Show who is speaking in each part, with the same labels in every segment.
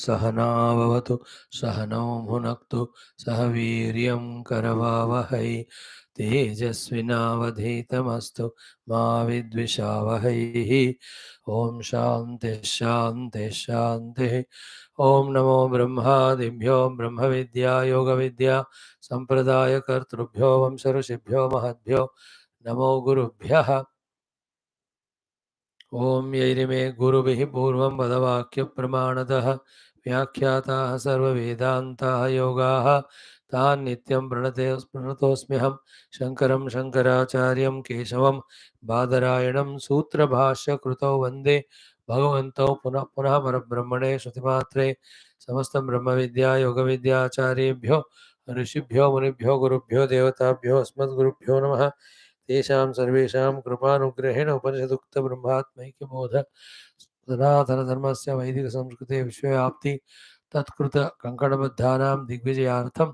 Speaker 1: सहना भवतु सहनौ भुनक्तु सह वीर्यं करवावहै तेजस्विनावधीतमस्तु मा विद्विषावहैः। ओम शांति शांति शांति। ओम नमो ब्रह्मादिभ्यो ब्रह्म विद्या योग विद्या संप्रदाय कर्तृभ्यो वंश ऋषिभ्यो महद्भ्यो नमो गुरुभ्यः। ओम यैरिमे गुरुभिः पूर्वं वदवाक्य प्रमाणतः व्याख्याताः सर्ववेदान्ताः योगाः तान् नित्यं प्रणतोऽस्म्यहं शङ्करं शङ्कराचार्यं केशवं बादरायणं सूत्रभाष्यकृतौ वन्दे भगवन्तौ पुनः पुनः परब्रह्मणे श्रुतिमात्रे समस्तं ब्रह्मविद्या योगविद्याचार्येभ्यो ऋषिभ्यो मुनिभ्यो गुरुभ्यो देवताभ्यो अस्मद्गुरुभ्यो नमः। तेषां सर्वेषां कृपानुग्रहेण उपनिषदुक्तब्रह्मात्मैक्यबोध सनातनधर्मस्य वैदिकसंस्कृते विश्वव्याप्ति तत्कृतकङ्कणबद्धानां दिग्विजयार्थं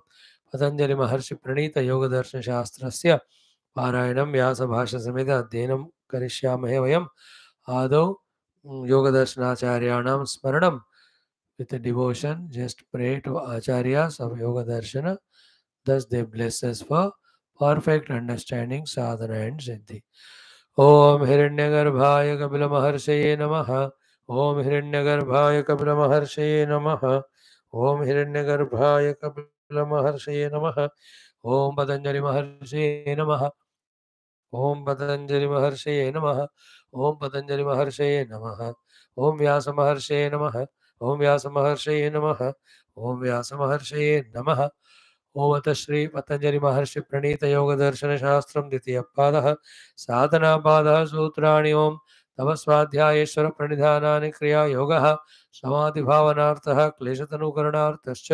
Speaker 1: पतञ्जलिमहर्षिप्रणीतयोगदर्शनशास्त्रस्य पारायणं व्यासभाष्यसमेत अध्ययनं करिष्यामहे। वयम् आदौ योगदर्शनाचार्याणां स्मरणं with a devotion. Just pray to acharyas of yoga darshana, thus they bless us for perfect understanding sadhana and siddhi. Om Hiranyagarbhaya Kapila Maharshaya Namaha. Om Hiranyagarbhaya Kapila Maharshaya Namaha. Om Hiranyagarbhaya Kapila Maharshaya Namaha. Om Patanjali Maharshaya Namaha. Om Patanjali Maharshaya Namaha. Om Patanjali Maharshaya Namaha. Om Vyasa Maharshaya Namaha. Om Vyasa Maharshaya Namaha. Om Vyasa Maharshaya Namaha. ओम अथ श्री पतंजलि महर्षि प्रणीत योग दर्शन शास्त्रम द्वितीय पादः साधना पादः सूत्राणि ओम तमस्वाध्यायेश्वर प्रणिधानानि क्रिया योगः समाधि भावनार्थः क्लेशतनुकरणार्थश्च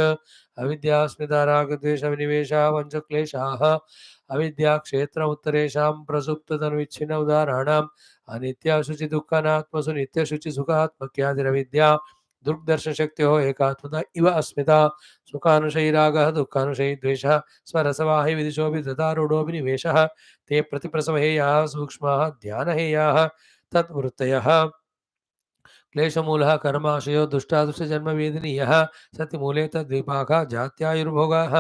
Speaker 1: अविद्यास्मिता रागद्वेष विनिवेशः पंच क्लेशाः अविद्या क्षेत्र उत्तरेषां प्रसुप्त तन्विच्छिन्न उदाहरणाम् अनित्य शुचि दुःखानात्मसु नित्य शुचि सुखात्मक्यादिरविद्या दुर्दर्शन शक्त्यो एकात्मता इव अस्मिता सुखानुशयी रागः दुःखानुशयी द्वेषः स्वरसवाहि विदिशोऽपि तथारूढोऽपि निवेशः ते प्रतिप्रसवहेयाः सूक्ष्माः ध्यानहेयाः तद्वृत्तयः क्लेशमूलः कर्माशयो दुष्टादुष्टजन्मवेदिनीयः सत्यमूले तद्विपाकः जात्यायुर्भोगाः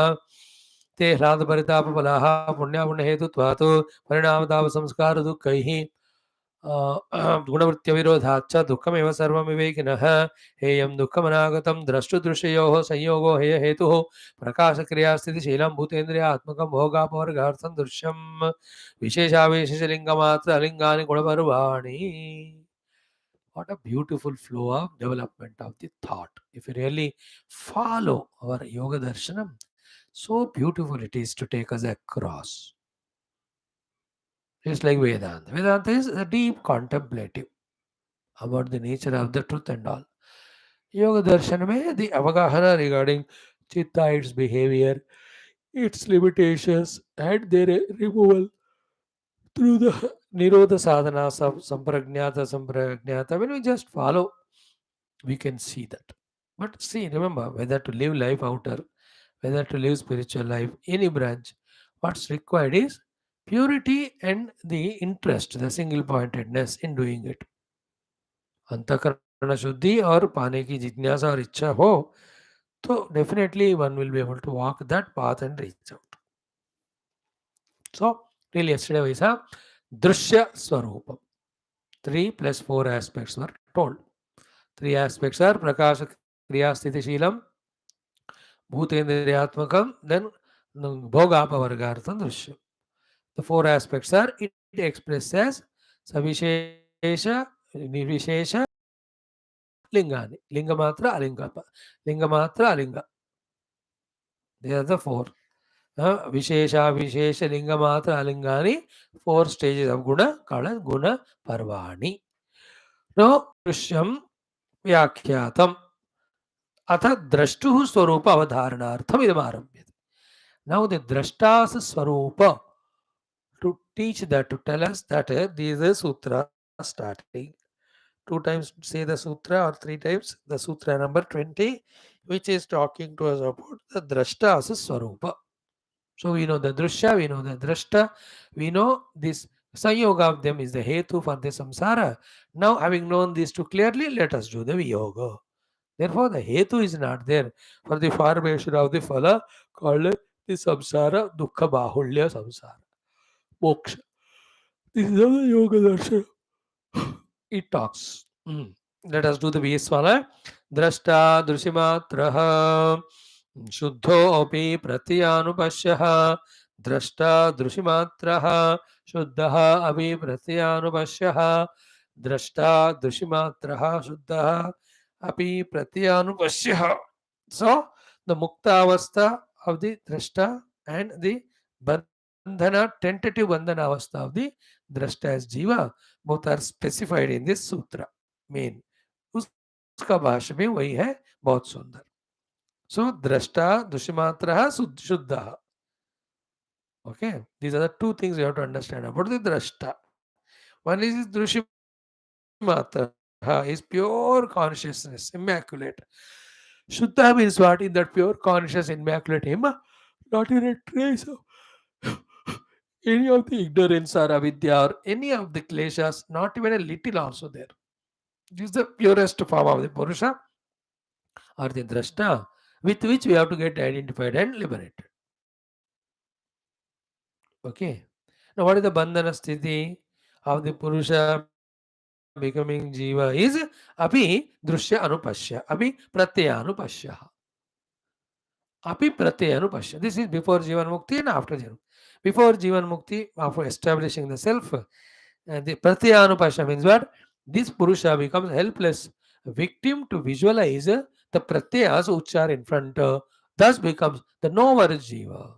Speaker 1: ते ह्लादपरितापफलाः पुण्यापुण्यहेतुत्वात् परिणामतापसंस्कारदुःखैः गुणवृत्त्यविरोधाच्च दुःखमेव सर्वमिवैकिनः हेयं दुःखमनागतं द्रष्टुदृश्ययोः संयोगो हेतुः प्रकाशक्रियास्थितिशीलं भूतेन्द्रियात्मकं भोगापवर्गार्थं दृश्यं विशेषाविशेषलिङ्गमात्र अलिङ्गानि गुणपर्वाणि. What a beautiful flow of development of the thought. If you really follow our yoga darshanam, so beautiful it is to take us across. It's like Vedanta. Vedanta is a deep contemplative about the nature of the truth and all. Yoga darshan mein the avagahana regarding chitta, its behavior, its limitations, and their removal through the nirodha sadhana of sampragnata. When we just follow, we can see that. But see, remember, whether to live life outer, whether to live spiritual life, any branch, what's required is purity and the interest, the single pointedness in doing it. अंतःकरण शुद्धि और पाने की जिज्ञासा और इच्छा हो तो definitely one will be able to walk that path and reach out. So really yesterday we saw drishya swarupam. 3 plus 4 aspects were told. 3 aspects are prakasha kriya sthiti shilam bhutendriyatmakam then bhogapavargartham drishya. The 4 aspects are it expresses savishesha nirvishesha lingani lingamatra alinga lingamatra alinga. They are the 4 vishesha vishesha lingamatra alingani, 4 stages of guna called guna parvani. Now drishyam vyakyatam atha drashtuh swarupa avadharanartham idam arabhyate. Now the drashta's swarupa, to teach that, to tell us that this is sutra starting. 2 times say the sutra or 3 times the sutra number 20, which is talking to us about the drashta's swarupa. So we know the drishya, we know the drashta, we know this sanyoga of them is the hetu for the samsara. Now having known these two clearly, let us do the viyoga. Therefore, the hetu is not there for the formation of the phala called the samsara, dukkha, bahulya, samsara, moksha. This is how the yoga darshan it talks. Let us do the Vyasa. Drashta drushimatraha shuddho api pratyanupashyah. Drashta drushimatraha shuddha api pratyanupashyah. Drashta drushimatraha shuddha api pratyanupashyah. So, the mukta avastha of the drashta and the bandhana, tentative bandhana avastha of the drashta as jiva, both are specified in this sutra main. उसका भाष्य में वही है बहुत सुंदर. So drashta dushimatra शुद्ध. Okay, these are the two things you have to understand about the drashta. One is drushimatra is pure consciousness, immaculate. Shuddha means what? In that pure conscious immaculate him, not in a trace of any of the ignorance or avidya or any of the kleshas, not even a little also there. This is the purest form of the Purusha or the Drashta with which we have to get identified and liberated. Okay. Now, what is the Bandhana Sthiti of the Purusha becoming Jiva is Abhi Drushya Anupashya, Abhi Pratyayanupashya. Api Pratyayanupashya. This is before Jivan Mukti and after Jivan. Before Jivan Mukti, after establishing the self, the Pratyayanupashya means what? This Purusha becomes helpless, victim to visualize the Pratyas which are in front, thus becomes the knower Jiva.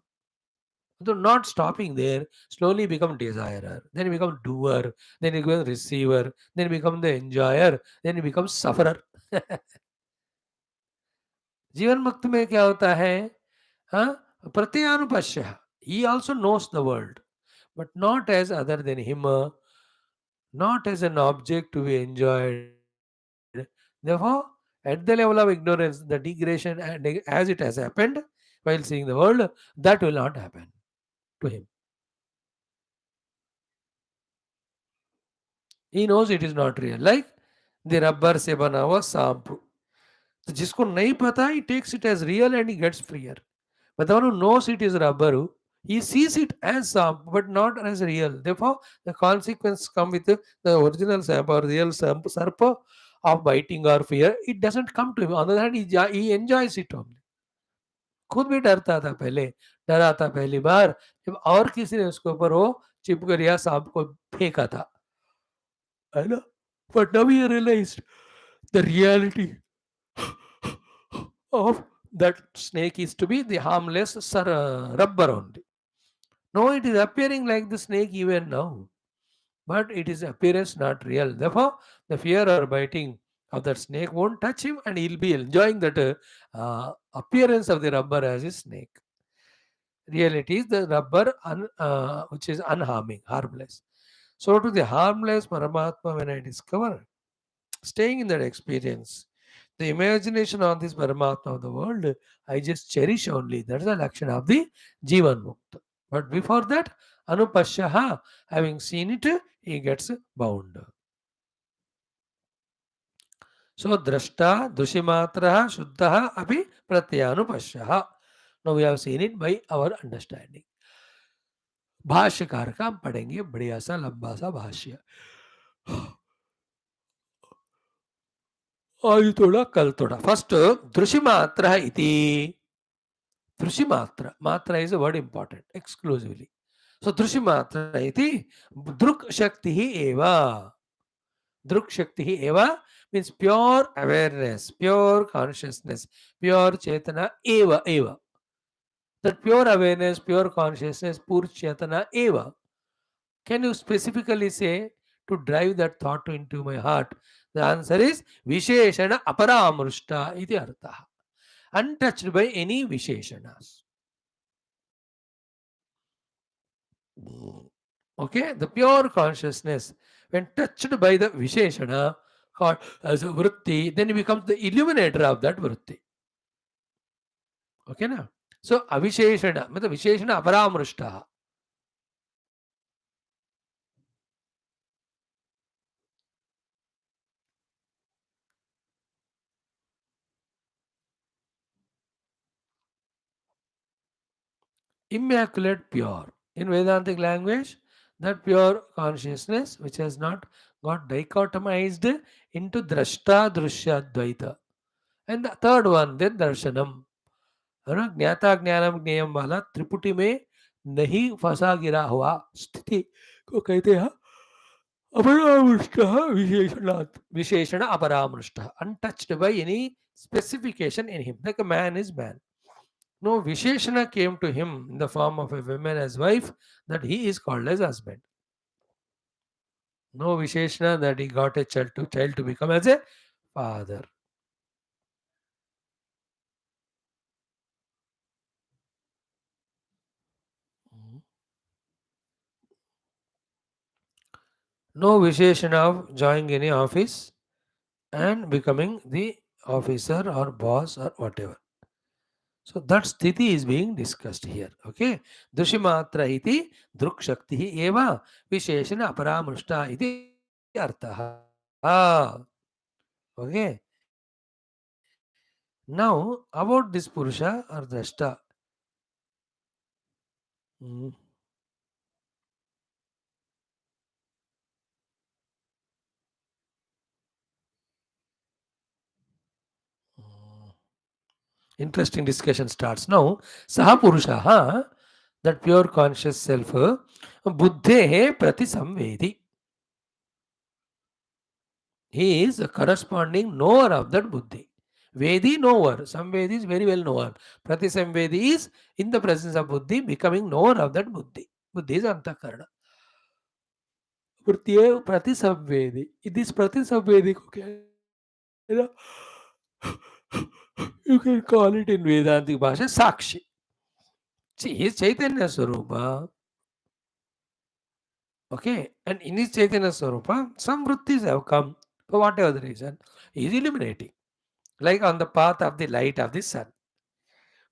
Speaker 1: So not stopping there, slowly become desirer, then you become doer, then you become receiver, then you become the enjoyer, then you become sufferer. जीवन मुक्त में क्या होता है? हाँ, प्रत्यानुपश्य. He also knows the world, but not as other than him, not as an object to be enjoyed. Therefore, at the level of ignorance, the degradation as it has happened while seeing the world, that will not happen to him. He knows it is not real. Like the rubber से बना हुआ shampoo. तो जिसको नहीं पता, he takes it as real and he gets freer. But the one who knows it is rubber, he sees it as shampoo but not as real. Therefore, the consequence come with the original shampoo or real shampoo, sarpa of biting or fear. It doesn't come to him. On the other hand, he enjoys it only. खुद भी डरता था पहले, डरा था पहली बार जब और किसी ने उसके ऊपर वो चिपकर या सांप को फेंका था, है ना? But now he realized the reality of that snake is to be the harmless rubber only. No, it is appearing like the snake even now, but it is appearance not real. Therefore, the fear or biting of that snake won't touch him, and he'll be enjoying that appearance of the rubber as a snake. Reality is the rubber which is unharming, harmless. So, to the harmless Paramatma, when I discover staying in that experience, the imagination on this Paramatma of the world, I just cherish only. That's the action of the Jivan Mukta. But before that, Anupashyaha, having seen it, he gets bound. So, Drashta, Dushimatraha, Shuddhaha, Api Pratyanupashyaha. Now we have seen it by our understanding. भाष्यकार का हम पढ़ेंगे बढ़िया सा लंबा सा भाष्य. आज थोड़ा कल थोड़ा. फर्स्ट दृशिमात्र इति. दृशिमात्र, मात्रा is a word important exclusively. So दृशिमात्र इति दृक् शक्ति ही एवा. दृक् शक्ति ही एवा means pure awareness, pure consciousness, pure chetana eva eva. That pure awareness, pure consciousness, pure chetana eva. Can you specifically say to drive that thought into my heart? The answer is Visheshana Aparamrushta iti artha. Untouched by any Visheshanas. Okay, the pure consciousness, when touched by the Visheshana, called as a Vrutti, then it becomes the illuminator of that Vrutti. Okay, now? So, Avisheshana, Visheshana Aparamrushta. immaculate pure. In Vedantic language, that pure consciousness which has not got dichotomized into drashta, drushya, dvaita. And the third one, then darshanam. है ना, ज्ञाता ज्ञानम ज्ञेयम वाला त्रिपुटी में नहीं फंसा गिरा हुआ स्थिति को कहते हैं अपरामृष्टः विशेषणात् विशेषण अपरामृष्टः, untouched by any specification in him, like a man is man. No Visheshana came to him in the form of a woman as wife, that he is called as husband. No Visheshana that he got a child to become as a father. No Visheshana of joining any office and becoming the officer or boss or whatever. So that sthiti is being discussed here. Okay. Dushimatra iti druk shakti eva visheshana aparamrushta iti artha. Okay. Now about this purusha or drashta. Mm, mm. Interesting discussion starts now. Saha purusha, that pure conscious self, buddhe prati samvedi. He is a corresponding knower of that buddhi. Vedi knower. Samvedi is very well knower. Prati samvedi is in the presence of buddhi becoming knower of that buddhi. Buddhi is antakarana. प्रत्येक प्रतिसंवेदी, this प्रतिसंवेदी को क्या है ना, you can call it in Vedantic भाषा साक्षी. See, he is Chaitanya Swarupa. Okay, and in his Chaitanya Swarupa, some Vrutthis have come for whatever the reason. He is illuminating, like on the path of the light of the sun.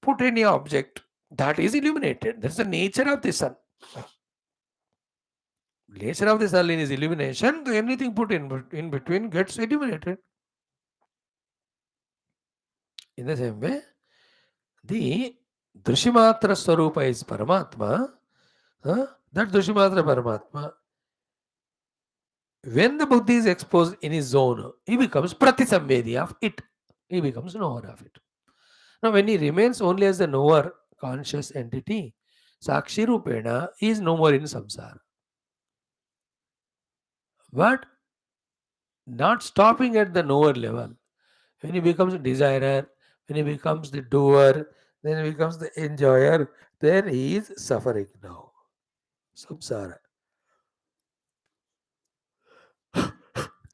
Speaker 1: Put any object that is illuminated. That's the nature of the sun. Nature of the sun is illumination. So anything put in between gets illuminated. In the same way, the Drishamatra Swarupa is Paramatma. That Drishamatra Paramatma, when the Buddhi is exposed in his zone, he becomes Pratisamvedi of it. He becomes knower of it. Now, when he remains only as the knower, conscious entity, Sakshi Rupena, he is no more in samsara. But not stopping at the knower level. When he becomes a desirer, when he becomes the doer, then he becomes the enjoyer, then he is suffering now. Samsara.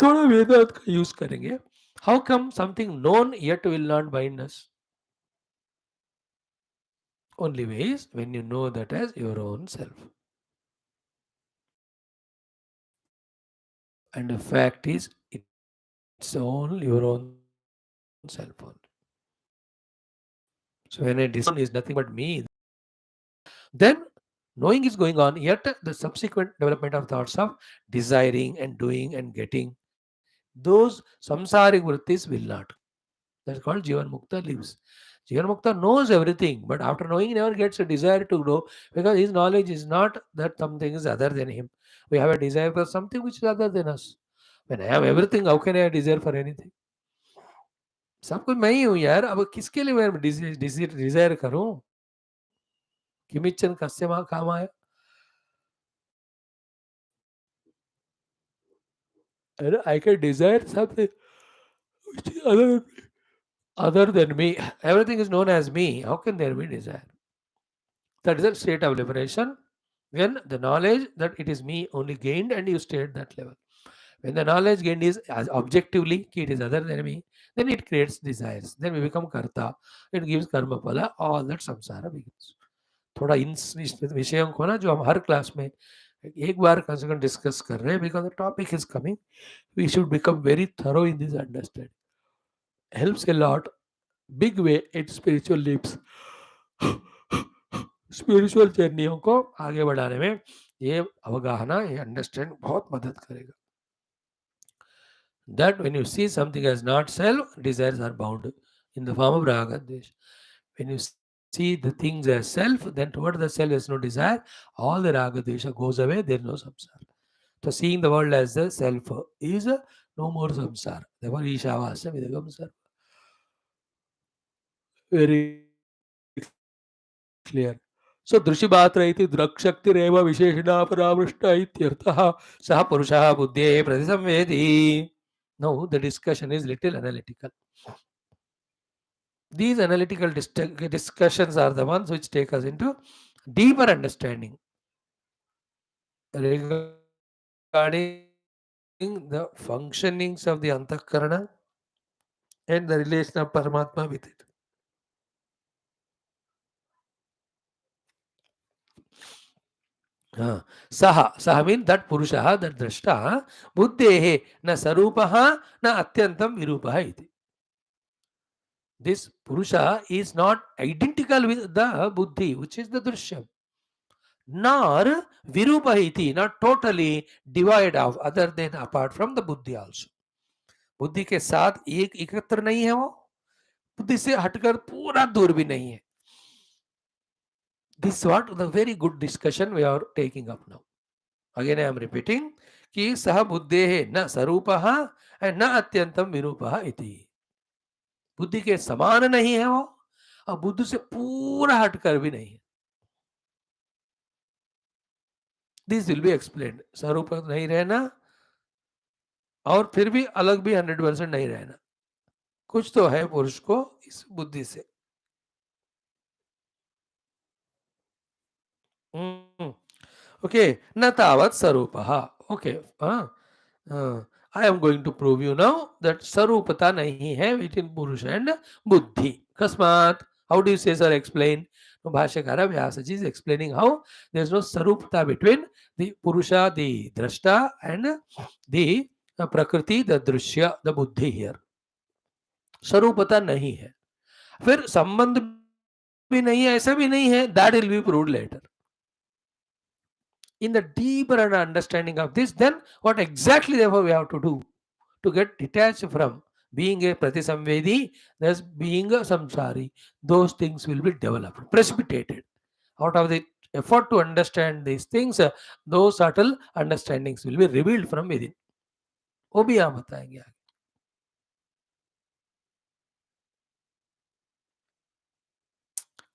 Speaker 1: थोड़ा वेदांत का use करेंगे. How come something known yet will not bind us? Only way is when you know that as your own self. And the fact is, it's all your own self only. So when I decide my own is nothing but me, then knowing is going on, yet the subsequent development of thoughts of desiring and doing and getting, those samsaric vrittis will not. That's called Jivan Mukta lives. Jivan Mukta knows everything, but after knowing, he never gets a desire to know, because his knowledge is not that something is other than him. We have a desire for something which is other than us. When I have everything, how can I desire for anything? सब कुछ मैं ही हूँ यार, अब किसके लिए मैं Dzire करूं? किमिच्चन कस्य कामाय? And I can desire something which is other than me. Everything is known as me. How can there be desire? That is a state of liberation when the knowledge that it is me only gained and you stay at that level. When the knowledge gained is as objectively, it is other than me, then it creates desires. Then we become karta. It gives karma phala. All that samsara begins. थोड़ा इन विषयों को ना जो हम हर class में एक बार कम से कम discuss कर रहे हैं, because the topic is coming, we should become very thorough in this understanding. Helps a lot big way in spiritual lives. Spiritual जर्नियों को आगे बढ़ाने में ये अवगाहना, ये अंडरस्टैंड बहुत मदद करेगा. That when you see something as not self, desires are bound in the form of raga, dvesh. When you see see the things as self, then toward the self there's no desire, all the raga desha goes away, there's no samsara. So seeing the world as the self is no more samsara. Therefore, Ishavasya Vidagam Sarva. Very clear. So Drushimatra iti Drakshaktirev Visheshana Paramrishta ityartha Saha Purusha Buddhye Pratisamvedi. Now the discussion is little analytical. These analytical discussions are the ones which take us into deeper understanding regarding the functionings of the Antakarana and the relation of Paramatma with it. Saha means that Purusha, that Drashta, Buddhehe na Sarupaha na Atyantam Virupaha iti. This Purusha is not identical with the Buddhi, which is the Drishyam, nor Virupaha iti, not totally devoid of, other than apart from the Buddhi also. बुद्धि के साथ एक एकत्र नहीं है, वो बुद्धि से हटकर पूरा दूर भी नहीं है. This is what the very good discussion we are taking up now. Again I am repeating कि सह बुद्धेः न स्वरूपः न अत्यंतम विरूपः इति. बुद्धि के समान नहीं है वो, और बुद्धि से पूरा हटकर भी नहीं है. This will be explained. स्वरूप नहीं रहना और फिर भी अलग भी 100% नहीं रहना. कुछ तो है पुरुष को इस बुद्धि से. Okay, na tavat sarupah. Okay, I am going to prove you now that sarupata nahi hai between Purusha and Buddhi. Kasmat, how do you say, sir? Explain. No, Bhashyakara Vyasa ji is explaining how there is no sarupata between the Purusha, the Drashta, and the Prakriti, the Drishya, the Buddhi here. Sarupata nahi hai. फिर संबंध भी नहीं है, ऐसा भी नहीं है. That will be proved later. In the deeper understanding of this, then what exactly therefore we have to do to get detached from being a pratisamvedi, thus being a samsari, those things will be developed, precipitated. Out of the effort to understand these things, those subtle understandings will be revealed from within. वो भी आप बताएंगे आगे.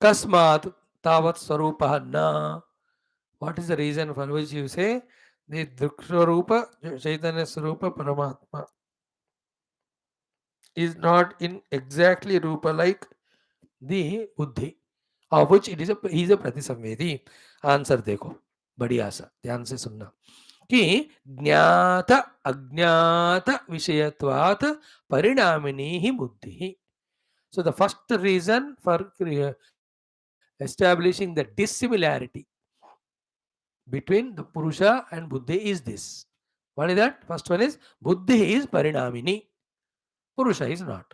Speaker 1: कस्मात् तावत् स्वरूपः न. What is the reason for which you say the Druksharupa, Chaitanya Swarupa Paramatma is not in exactly Rupa like the Buddhi, of which it is he is a Pratisamvedi? Answer देखो, बढ़िया सा ध्यान से सुनना कि ज्ञात अज्ञात विषयत्वात् परिणामिनी ही बुद्धि ही. So the first reason for establishing the dissimilarity between the Purusha and Buddhi is this. What is that? First one is Buddhi is Parinamini, Purusha is not.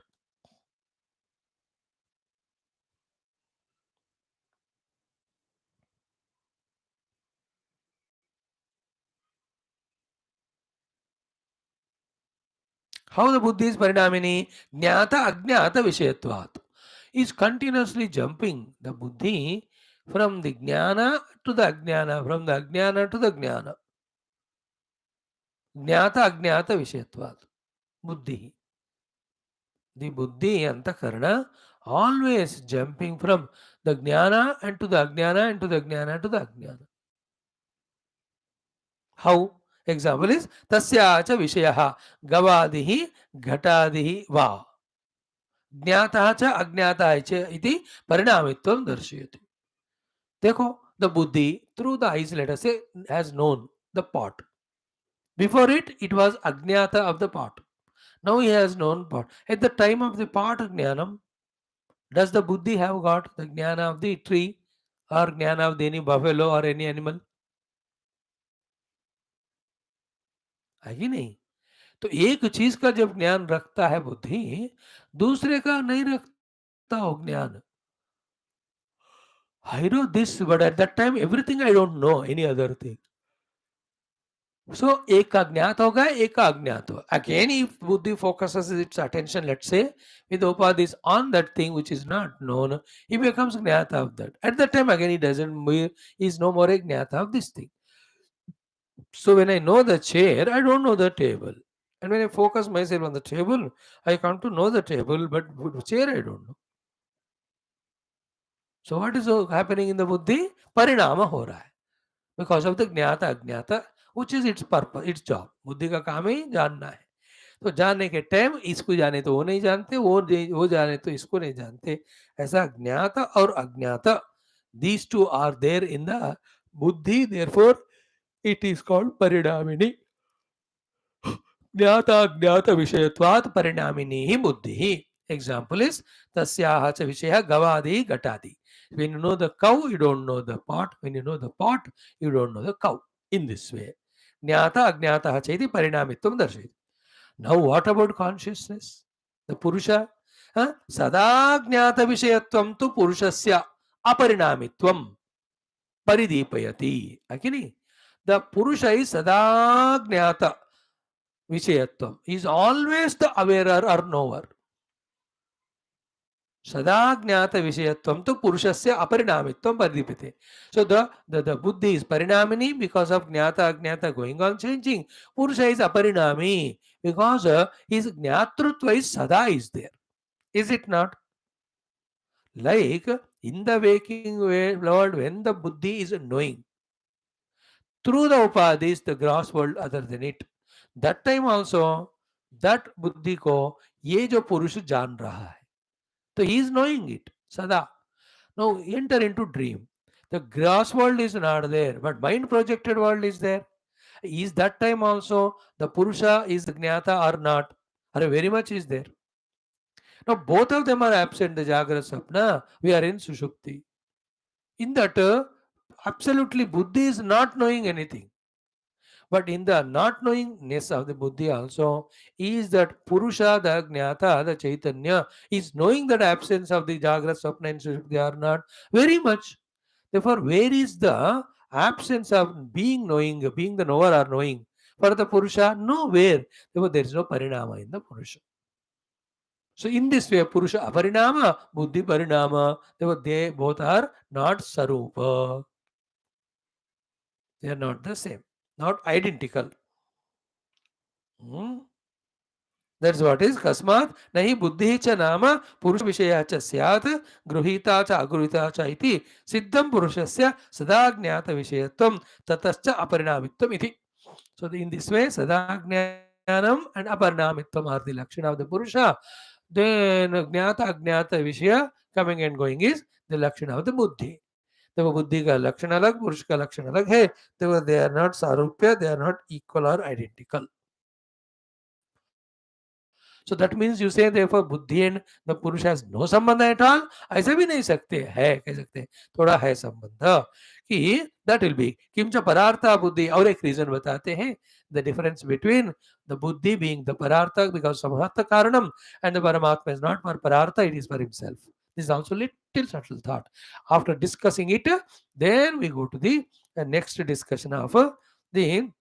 Speaker 1: How the Buddhi is Parinamini? Jnata Ajnata Vishayatvat. Is continuously jumping the Buddhi from the Jnana to the Ajnana, from the Ajnana to the Jnana. Jnata Ajnata Vishayatvat. Buddhi. The Buddhi Antakarana always jumping from the Jnana and to the Ajnana and to the Jnana to the Ajnana. How? Example is Tasyacha Vishayaha Gavadihi Ghatadihi Va. ज्ञाता च अज्ञाता च इति परिणामित्वं दर्शयति. देखो, the buddhi through the eyes, let us say, has known the pot. Before it was ajnata of the pot. Now he has known pot. At the time of the pot jnanam, does the buddhi have got the jnana of the tree or jnana of any buffalo or any animal? है कि नहीं? तो एक चीज का जब ज्ञान रखता है बुद्धि, दूसरे का नहीं रखता हो ज्ञान. I know this, but at that time everything I don't know any other thing. So एक का ज्ञात होगा, एक का अज्ञात हो. Again, if buddhi focuses its attention, let's say, with upadhis on that thing which is not known, he becomes jnata of that. At that time, again, he is no more a jnata of this thing. So when I know the chair, I don't know the table. And when I focus myself on the table, I come to know the table, but chair I don't know. So what is happening in the buddhi? Parinama ho raha hai. Because of the ज्ञाता अज्ञाता which is its purpose, its job. बुद्धि का काम ही जानना है. तो जानने के time इसको जाने तो वो नहीं जानते, वो जाने तो इसको नहीं जानते. ऐसा ज्ञाता और अज्ञाता, these two are there in the buddhi, therefore it is called parinamini. ज्ञाता ज्ञात विषयत्वात् परिणामिनी ही बुद्धि ही. Example is tasyaha cha vishaya gavadi gatadi. When you know the cow, you don't know the pot. When you know the pot, you don't know the cow. In this way, ज्ञाता अज्ञातः चेति परिणामित्वं दर्शयति. Now what about consciousness? The purusha, सदा ज्ञात विषयत्वं तु पुरुषस्य अपरिणामित्वं परिदीपयति. Actually, the purusha is sada ज्ञात Vishayatvam. He is always the awarer or knower. Sada jnata Vishayatvam to Purushasya Aparinamitvam Pardipite. So the buddhi is Parinamini because of Jnata Ajnata going on changing. Purusha is Aparinami because his Jnatrutva is Sada is there. Is it not? Like in the waking world, when the buddhi is knowing, through the upadhis, the gross world other than it, that time also, that buddhi को ये जो पुरुष जान रहा है, तो he is knowing it sada. Now enter into dream. The gross world is not there, but mind projected world is there. Is that time also the purusha is jnata or not? Or very much is there. Now both of them are absent. The jagrata sapna, we are in sushupti. In that, absolutely buddhi is not knowing anything. But in the not knowingness of the buddhi also is that Purusha, the Jnata, the Chaitanya, is knowing that absence of the Jagrata, Swapna and Sushupti they are not very much. Therefore, where is the absence of being knowing, being the knower or knowing? For the Purusha, nowhere. Therefore, there is no Parinama in the Purusha. So, in this way, Purusha Aparinama, Buddhi Parinama, therefore, they both are not Sarupa. They are not the same, not identical. That's what is kasmat nahi buddhi cha nama purusha vishaya cha syat gruhita cha agruhita cha iti siddham purushasya sada jnata vishayatvam tatascha aparinamitvam iti. So in this way sada jnanam and aparinamitvam are the lakshana of the purusha. Then jnata agnata vishaya coming and going is the lakshana of the buddhi. देखो बुद्धि का लक्षण अलग पुरुष का लक्षण अलग है. देखो they are not sarupya, they are not equal or identical. So that means you say therefore बुद्धि and the पुरुष has no संबंध at all. ऐसे भी नहीं सकते, है कह सकते हैं, थोड़ा है संबंध कि that will be किंच परार्था बुद्धि. और एक रीजन बताते हैं, the difference between the buddhi being the parartha because samhatha karanam and the paramatma is not for parartha, it is for himself. This is also little subtle thought. After discussing it, then we go to the next discussion of the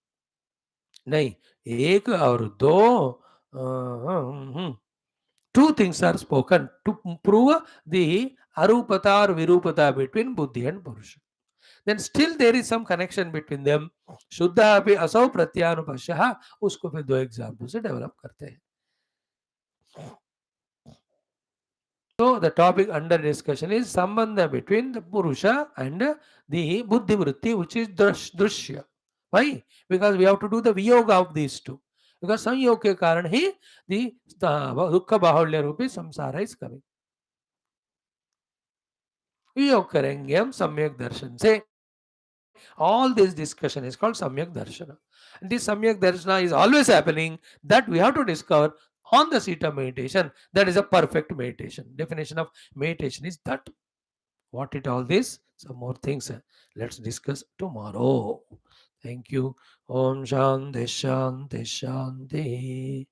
Speaker 1: नहीं एक और दो. Two things are spoken to prove the arupata or virupata between buddhi and purusha. Then still there is some connection between them. शुद्धा अपि असौ प्रत्यानुपश्यः, उसको फिर दो एग्जाम्पल से डेवलप करते हैं. So the topic under discussion is sambandha between the purusha and the buddhi vritti, which is drushya. Why? Because we have to do the viyoga of these two. Because संयोग के कारण ही the दुख बाहुल्य रूपी samsara is coming. वियोग करेंगे हम सम्यक दर्शन से. All this discussion is called samyak darshana. And this samyak darshana is always happening, that we have to discover on the seat of meditation. That is a perfect meditation. Definition of meditation is that. What it all this? Some more things. Let's discuss tomorrow. Thank you. Om Shanti Shanti Shanti.